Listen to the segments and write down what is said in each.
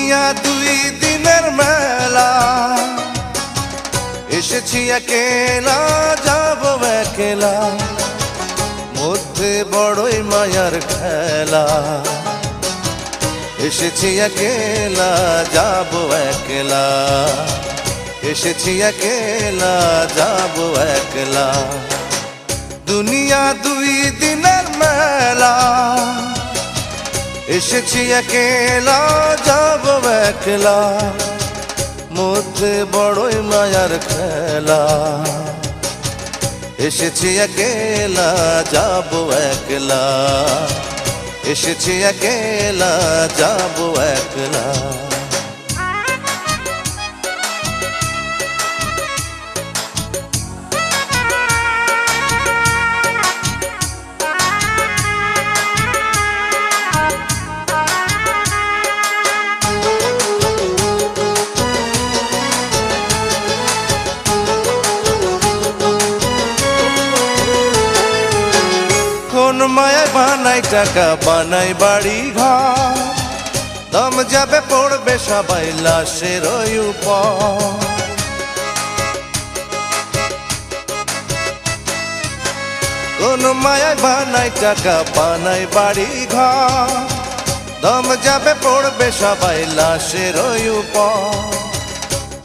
দুনিয়া দুই দিনের মেলা, এসেছি একেলা যাব একলা, মধ্যে বড়ই মায়ার খেলা। এসেছি একেলা যাব একলা, এসেছি একেলা যাব একলা। দুনিয়া দুই দিনের মেলা, এসেছি একেলা যাব একলা, মধ্যে বড়ই মায়ার খেলা। এসেছি একেলা যাব একলা, এসেছি একেলা যাব একলা। কোন মায়ায় বানাই টাকা, বানাই বাড়ি ঘর, দম যাবে পড়বে সবাই লাশের উপর। কোন মায়ায় বানাই টাকা, বানাই বাড়ি ঘর, দম যাবে পড়বে সবাই লাশের উপর।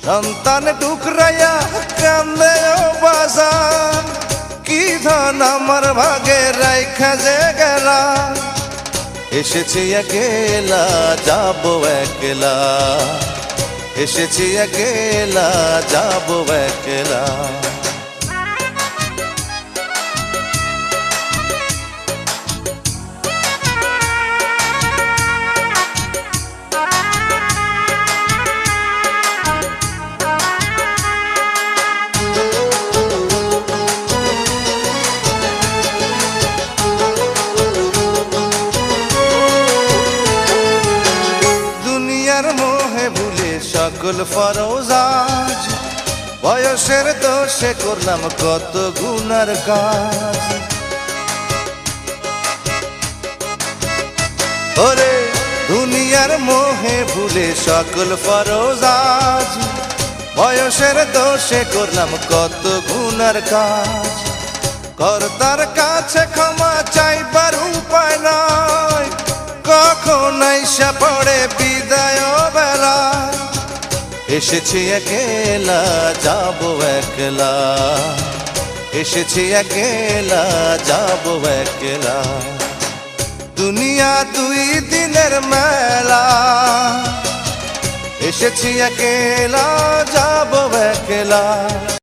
সন্তান টুকরাইয়া কান্দে ও বাজার, কি ধন আমার ভাগে রাইখা যে গেলা। এসেছি একেলা যাব একলা, এসেছি একেলা যাব একলা। মোহে ভুলে সকল ফরজ আজ, বয়সের দোষে করলাম কত গুনার কাজ। ওরে দুনিয়ার মোহে ভুলে সকল ফরজ আজ, বয়সের দোষে করলাম কত গুনার কাজ। কর্তার কাছে ক্ষমা চাইবার উপায় নাই, কখন আইসা পড়ে বিদায় বেলা। এসেছি একেলা যাব একলা, এসেছি একেলা যাব একলা। দুনিয়া দুই দিনের মেলা, এসেছি একেলা যাব একলা,